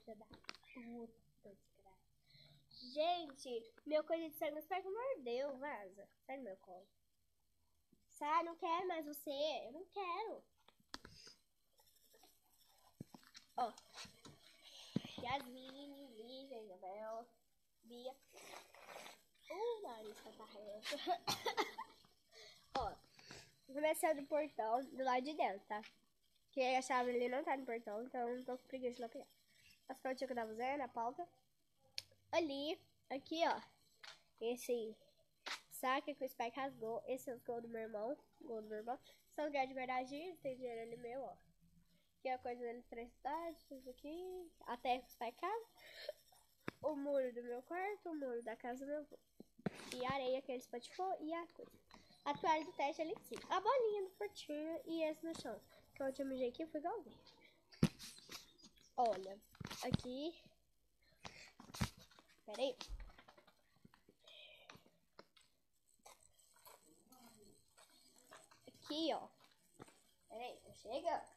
filha da puta, desgraça. Gente, meu coisa de sangue no Spike mordeu, vaza. Sai do meu colo. Sai, não quero mais você. Eu não quero. Ó. Yasmin, Lívia, Isabel, Bia. Nariz catarrento. Ó. Comecei do portão do lado de dentro, tá? Porque a chave ali não tá no portão, então eu não tô com preguiça de lá pegar. As cartinhas que eu tava usando, a pauta. Ali, aqui, ó. Esse saco que o Spike rasgou. Esse é o gol do meu irmão. Gol do meu irmão. São lugar de guardadinho, tem dinheiro ali meu, ó. Aqui é a coisa da eletricidade, isso aqui. A terra que o Spike casa. O muro do meu quarto, o muro da casa do meu avô. E a areia que ele espatifou e a coisa. A toalha do teste ali em cima. A bolinha do portinho e esse no chão. Que eu último jeito aqui eu fui igualzinho. Olha, aqui. Pera aí. Aqui, ó. Pera aí, tô chegando.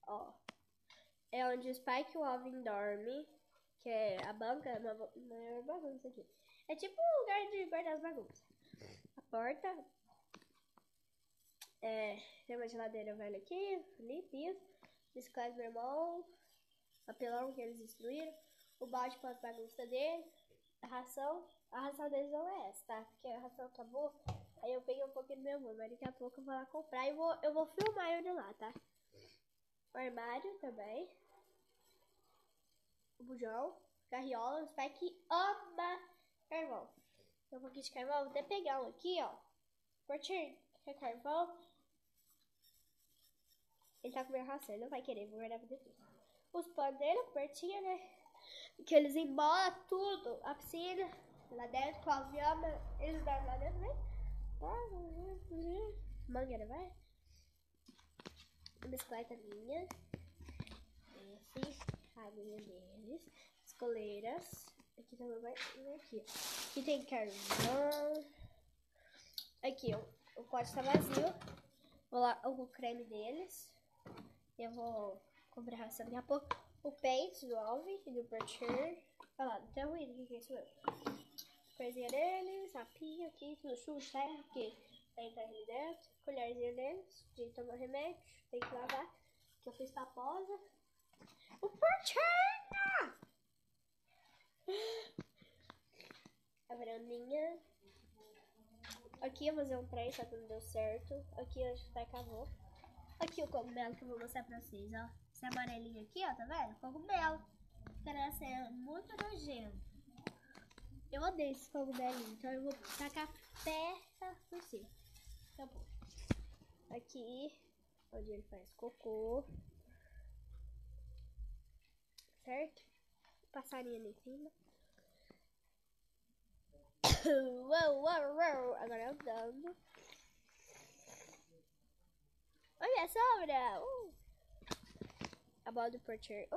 Ó. É onde o Spike e o Alvin dorme. Que é a banca, a maior bagunça aqui. É tipo um lugar de guardar as bagunças. A porta. Tem uma geladeira velha aqui, limpinha. Bicicleta do meu irmão. Papelão que eles destruíram. O balde para as bagunças dele. A ração deles não é essa, tá? Porque a ração acabou. Aí eu peguei um pouquinho do meu avô, mas daqui a pouco eu vou lá comprar e eu vou filmar ele lá, tá? O armário também. O bujão. Carriola. O Spike ama carvão. Eu vou aqui de carvão. Vou até pegar um aqui, ó. Portinho, quer carvão? Ele tá comendo ração, ele não vai querer, vou guardar pra depois. Os panos dele, portinho, né? Que eles embolam tudo. A piscina, lá dentro, com a viama, eles dormem lá dentro, né? Mangueira, vai. A bicicleta minha. Esse, a minha deles. As coleiras. Aqui também vai aqui. Aqui tem carvão. Aqui, ó. O pote tá vazio. Vou lá, o creme deles. Eu vou comprar ração daqui a pouco. O pente do Alvin e do Bertier. Olha lá, não tem ruído, o que é isso mesmo? Coisinha deles, a pia aqui, tudo sujo, terra, porque tem terra ali dentro. Colherzinha deles, de tomar remédio, tem que lavar. Que eu fiz paposa. O Bertier! A varandinha. Aqui eu vou fazer um trem, só que não deu certo. Aqui acho que acabou. Aqui o cogumelo que eu vou mostrar pra vocês, ó. Esse amarelinho aqui, ó, tá vendo? Cogumelo. Parece muito nojento. Eu odeio esse cogumelinho, então eu vou tacar terra por cima. Acabou. Aqui, onde ele faz cocô. Certo? Passarinho ali em cima. Uou, uou, uou. Agora eu dando. Olha a sombra! A bola do Portier.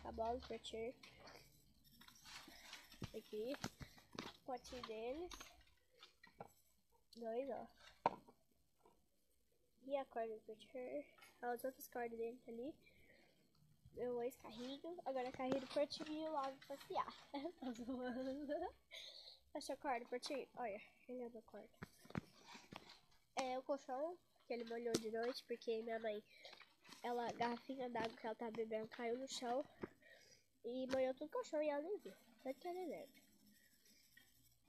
A bola do Portier. Aqui. O potinho deles. Dois, ó. E a corda do Portier. As outras cordas dele tá ali. Eu ex-carrego. Agora carrego o Portier e o Love pra passear. Tá zoando. Achou a corda, Portier? Olha, ele anda a corda. O colchão, que ele molhou de noite, porque minha mãe, a garrafinha d'água que ela tava bebendo caiu no chão e molhou todo o colchão e ela nem viu. Tanto que ela é leve.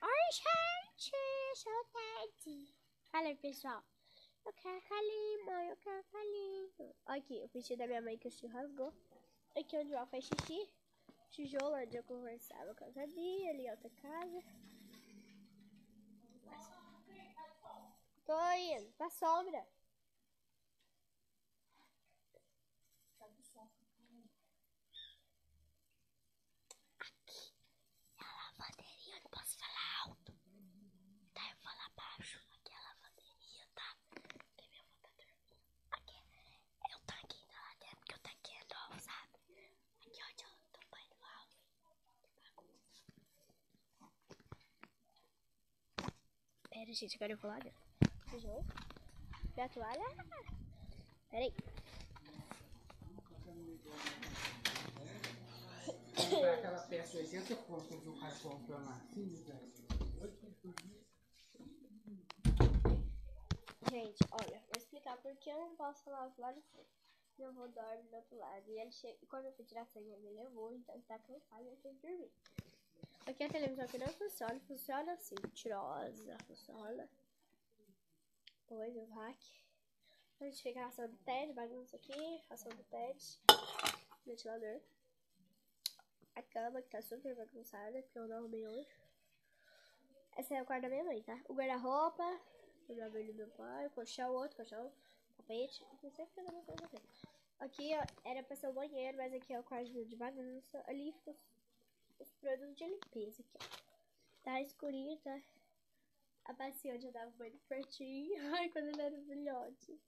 Oi, gente! Sou tarde. Fala, pessoal. Eu quero calinho, mãe. Eu quero calinho. Aqui, o vestido da minha mãe que o tio rasgou. Aqui onde ela faz xixi. Tijolo onde eu conversava com a Gabi. Ali outra casa. Tô indo pra sombra. Aqui é a lavanderia, não posso falar alto. Tá, eu vou lá baixo. Aqui é a lavanderia, tá? Que minha avó tá dormindo. Aqui é o tanquinho da lá dentro, porque o tanquinho é novo, sabe? Aqui onde eu tô banho do Alvin. Pera, gente, agora eu vou lá dentro. Sujou? Minha toalha? Pera aí. 60 conto que o cara comprando assim, velho. Gente, olha, vou explicar porque eu não posso falar do lado assim. Eu vou dormir do outro lado. E ele chega, quando eu fui tirar a senha, ele levou, então ele tá cansado e eu tenho que dormir. Aqui a televisão que não funciona, funciona assim, tirosa, funciona. Depois o hack. A gente fica a ração do TED, bagunça aqui, ração do TED, ventilador. A cama que tá super bagunçada, porque eu não arrumei hoje. Essa é o quarto da minha mãe, tá? O guarda-roupa, o bagulho do meu pai, o colchão, outro colchão, tapete, não sei o que eu não sei fazer. Aqui, ó, era pra ser o banheiro, mas aqui é o quarto de bagunça. Ali fica os produtos de limpeza aqui, ó. Tá escurinho, tá? A bacia onde eu dava banho pertinho. Ai, quando ele era filhote.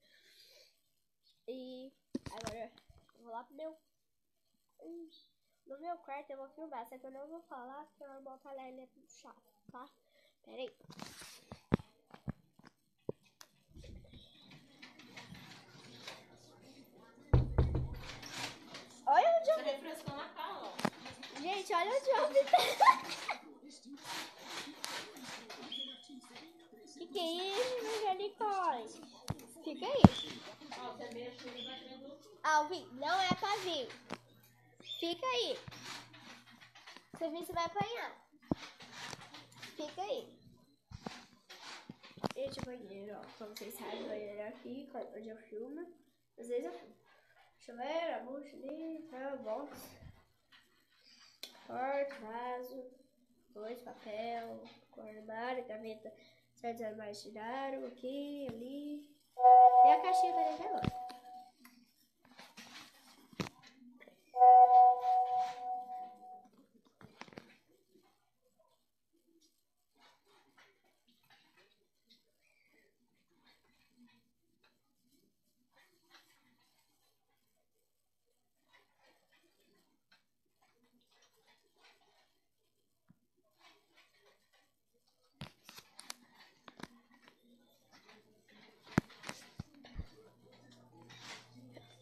E agora eu vou lá pro meu. No meu quarto eu vou filmar, só que eu não vou falar porque eu vou botar lá, ele é muito chato, tá? Pera aí. Olha onde eu... Tá refrescando a cara, ó. Gente, olha onde eu vi. Que é isso, Nicole? Fica aí. Ó, você mexe e vai vendo. Alvin, não é pra vir. Fica aí. Você viu, você vai apanhar. Fica aí. Este banheiro, ó. Como vocês sabem, o banheiro é aqui, onde eu filmo. Às vezes eu filmo. Chuveiro, a bucha ali, tá, box. Porta, vaso, dois, papel, armário, gaveta. Certos armários tiraram, aqui, ali. E a caixinha tá dentro agora.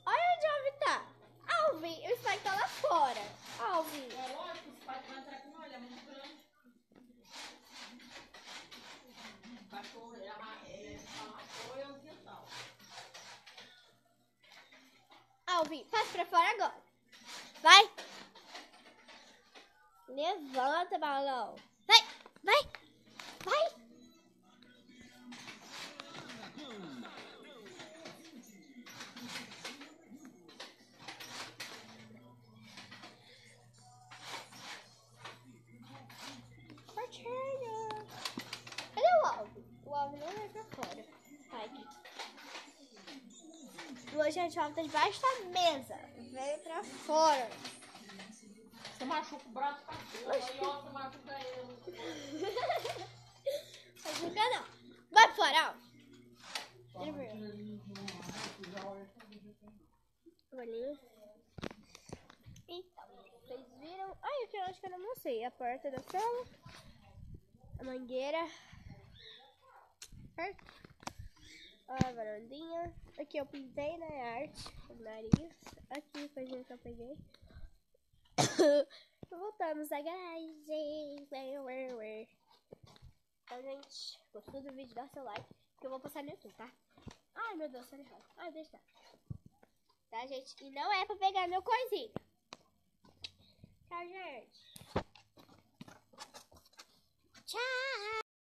Olha onde o Alvin tá. Alvin, o Spike tá lá fora. Alvin. É lógico, os pais vão entrar aqui, não, ele é muito grande. O cachorro, ele amassou e é um quintal. Alvin, passa pra fora agora. Vai. Levanta, balão. Vai, vai, vai. Cortinha. Cadê o Alvin? O Alvin não vai pra fora. Vai aqui. Hoje a gente tá debaixo da mesa. Vem pra fora. Você machuca o braço pra fora, aí ó, você machuca ele. Machuca não. Vai pra fora, Alvin. Olha. Então, vocês viram? Ai, aqui eu acho que eu não mostrei. A porta da sala. A mangueira. A varandinha. Aqui eu pintei, né? Arte. O nariz. Aqui foi o que eu peguei. Voltamos à garagem. Então, gente, gostou do vídeo? Dá seu like. Que eu vou postar no YouTube, tá? Ai, meu Deus, tá errado. Ai, deixa. Tá, gente? E não é pra pegar meu coisinho.